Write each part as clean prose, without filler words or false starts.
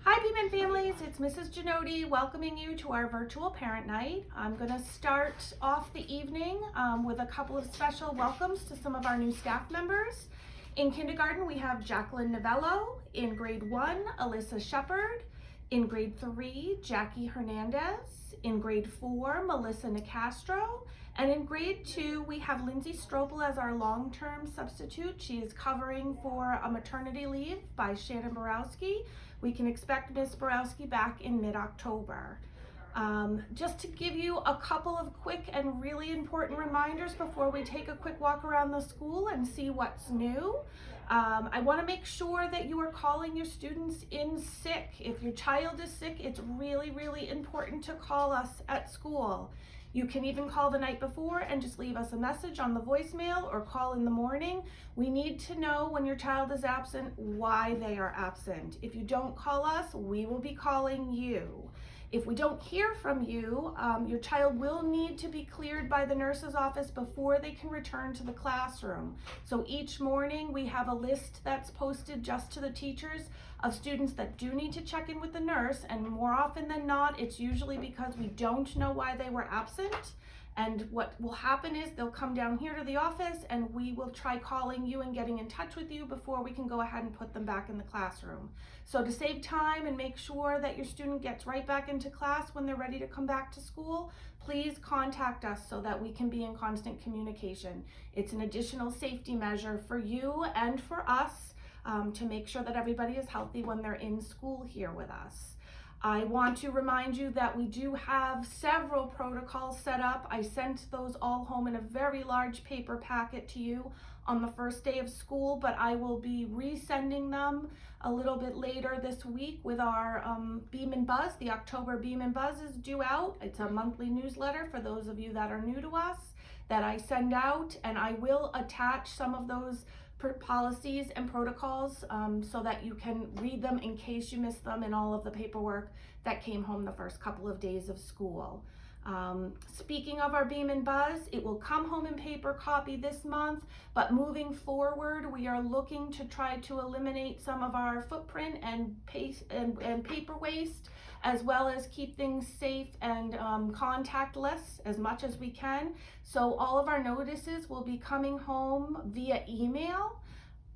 Hi Beeman families, it's Mrs. Genotti welcoming you to our virtual parent night. I'm going to start off the evening with a couple of special welcomes to some of our new staff members. In kindergarten we have Jacqueline Novello, in grade 1 Alyssa Shepard, in grade 3 Jackie Hernandez, in grade 4 Melissa Nicastro, and in grade 2 we have Lindsay Stropel as our long-term substitute. She is covering for a maternity leave by Shannon Borowski. We can expect Ms. Borowski back in mid-October. Just to give you a couple of quick and really important reminders before we take a quick walk around the school and see what's new. I want to make sure that you are calling your students in sick. If your child is sick, it's really, really important to call us at school. You can even call the night before and just leave us a message on the voicemail or call in the morning. We need to know when your child is absent, why they are absent. If you don't call us, we will be calling you. If we don't hear from you, your child will need to be cleared by the nurse's office before they can return to the classroom. So each morning we have a list that's posted just to the teachers of students that do need to check in with the nurse, and more often than not, it's usually because we don't know why they were absent. And what will happen is they'll come down here to the office and we will try calling you and getting in touch with you before we can go ahead and put them back in the classroom. So to save time and make sure that your student gets right back into class when they're ready to come back to school, please contact us so that we can be in constant communication. It's an additional safety measure for you and for us to make sure that everybody is healthy when they're in school here with us. I want to remind you that we do have several protocols set up. I sent those all home in a very large paper packet to you on the first day of school, but I will be resending them a little bit later this week with our Beeman Buzz. The October Beeman Buzz is due out. It's a monthly newsletter for those of you that are new to us that I send out, and I will attach some of those policies and protocols so that you can read them in case you missed them in all of the paperwork that came home the first couple of days of school. Speaking of our Beeman Buzz, it will come home in paper copy this month, but moving forward, we are looking to try to eliminate some of our footprint and paper waste, as well as keep things safe and contactless as much as we can. So all of our notices will be coming home via email.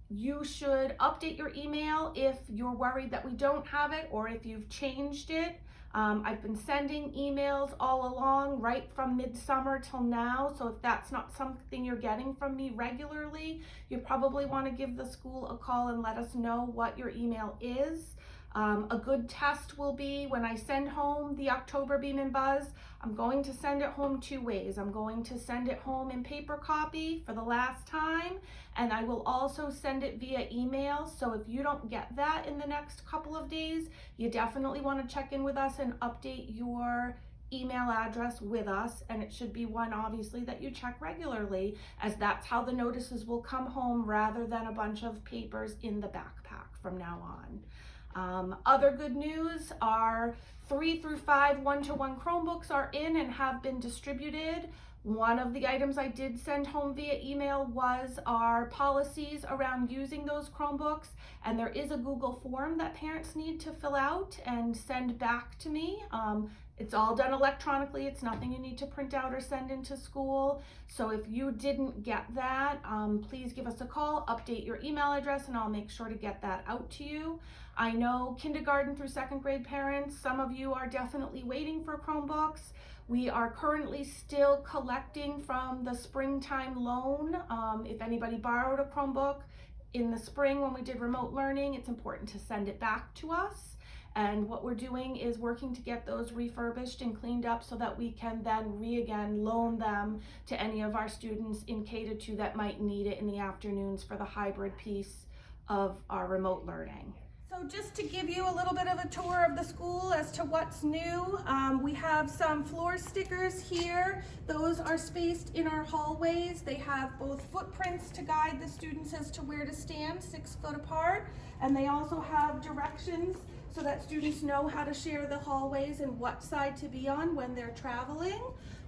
You should update your email if you're worried that we don't have it or if you've changed it. I've been sending emails all along right from midsummer till now, so if that's not something you're getting from me regularly, you probably want to give the school a call and let us know what your email is. A good test will be when I send home the October Beeman Buzz, I'm going to send it home two ways. I'm going to send it home in paper copy for the last time, and I will also send it via email. So if you don't get that in the next couple of days, you definitely want to check in with us and update your email address with us, and it should be one obviously that you check regularly, as that's how the notices will come home rather than a bunch of papers in the backpack from now on. Other good news are 3 through 5 one-to-one Chromebooks are in and have been distributed. One of the items I did send home via email was our policies around using those Chromebooks, and there is a Google form that parents need to fill out and send back to me. It's all done electronically. It's nothing you need to print out or send into school. So if you didn't get that, please give us a call, update your email address, and I'll make sure to get that out to you. I know kindergarten through 2nd grade parents, some of you are definitely waiting for Chromebooks. We are currently still collecting from the springtime loan. If anybody borrowed a Chromebook in the spring when we did remote learning, it's important to send it back to us. And what we're doing is working to get those refurbished and cleaned up so that we can then again loan them to any of our students in K-2 that might need it in the afternoons for the hybrid piece of our remote learning. So just to give you a little bit of a tour of the school as to what's new, we have some floor stickers here. Those are spaced in our hallways. They have both footprints to guide the students as to where to stand 6 foot apart, and they also have directions so that students know how to share the hallways and what side to be on when they're traveling.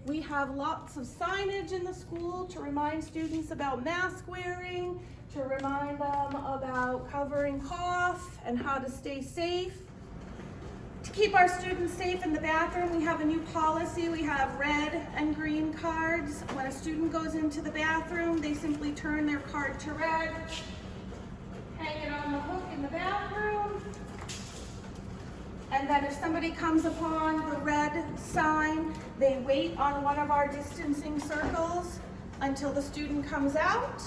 We have lots of signage in the school to remind students about mask wearing, to remind them about covering cough and how to stay safe. To keep our students safe in the bathroom, we have a new policy. We have red and green cards. When a student goes into the bathroom, they simply turn their card to red, hang it on the hook in the bathroom, and then if somebody comes upon the red sign, they wait on one of our distancing circles until the student comes out,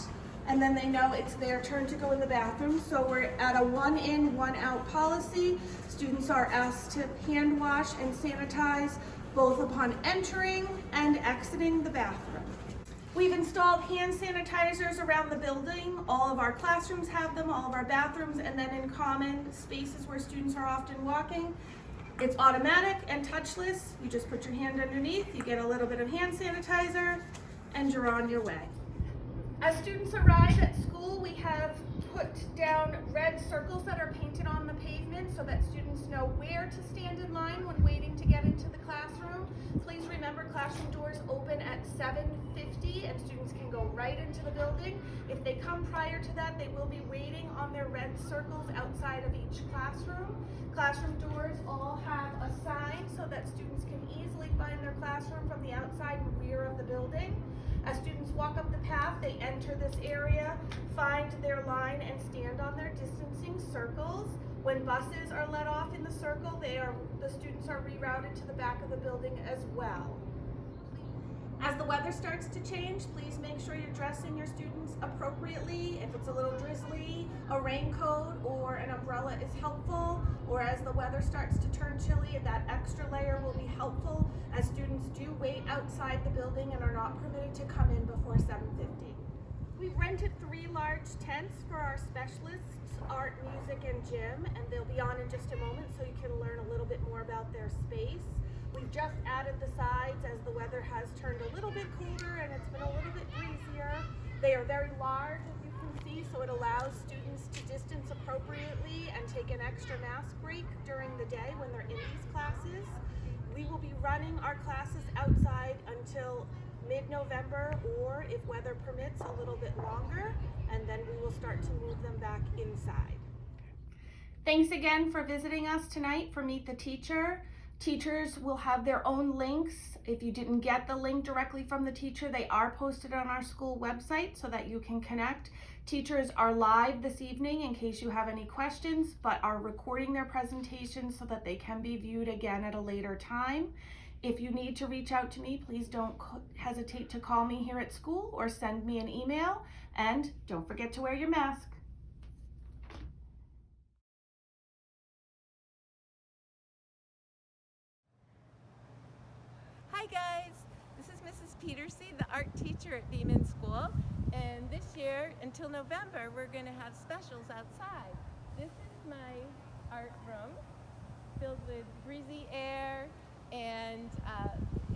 and then they know it's their turn to go in the bathroom. So we're at a 1 in, 1 out policy. Students are asked to hand wash and sanitize both upon entering and exiting the bathroom. We've installed hand sanitizers around the building. All of our classrooms have them, all of our bathrooms, and then in common spaces where students are often walking. It's automatic and touchless. You just put your hand underneath, you get a little bit of hand sanitizer, and you're on your way. As students arrive at school, we have put down red circles that are painted on the pavement so that students know where to stand in line when waiting to get into the classroom. Please remember, classroom doors open at 7:50 and students can go right into the building. If they come prior to that, they will be waiting on their red circles outside of each classroom. Classroom doors all have a sign so that students can easily find their classroom from the outside and rear of the building. As students walk up the path, they enter this area, find their line, and stand on their distancing circles. When buses are let off in the circle, the students are rerouted to the back of the building as well. As the weather starts to change, please make sure you're dressing your students appropriately. If it's a little drizzly, a raincoat or an umbrella is helpful. Or as the weather starts to turn chilly, that extra layer will be helpful, as students do wait outside the building and are not permitted to come in before 7:50. We've rented 3 large tents for our specialists, art, music, and gym, and they'll be on in just a moment so you can learn a little bit more about their space. We've just added the sides as the weather has turned a little bit colder and it's been a little bit breezier. They are very large, as you can see, so it allows students to distance appropriately and take an extra mask break during the day when they're in these classes. We will be running our classes outside until mid-November, or if weather permits, a little bit longer, and then we will start to move them back inside. Thanks again for visiting us tonight for Meet the Teacher. Teachers will have their own links. If you didn't get the link directly from the teacher, they are posted on our school website so that you can connect. Teachers are live this evening in case you have any questions, but are recording their presentations so that they can be viewed again at a later time. If you need to reach out to me, please don't hesitate to call me here at school or send me an email. And don't forget to wear your mask. Hi guys, this is Mrs. Petersey, the art teacher at Beeman School, and this year until November we're going to have specials outside. This is my art room filled with breezy air and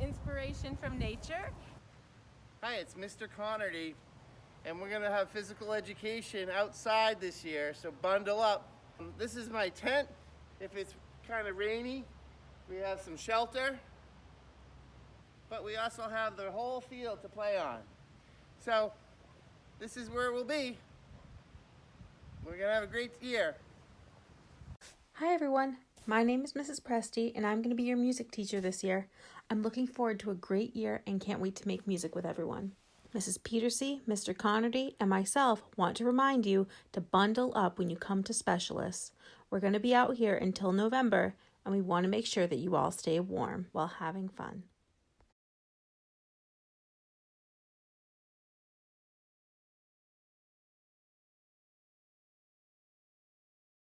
inspiration from nature. Hi, it's Mr. Connerty, and we're going to have physical education outside this year, so bundle up. This is my tent. If it's kind of rainy, we have some shelter. But we also have the whole field to play on. So this is where we'll be. We're gonna have a great year. Hi everyone, my name is Mrs. Presti and I'm going to be your music teacher this year. I'm looking forward to a great year and can't wait to make music with everyone. Mrs. Petersey, Mr. Connerty, and myself want to remind you to bundle up when you come to specialists. We're going to be out here until November and we want to make sure that you all stay warm while having fun.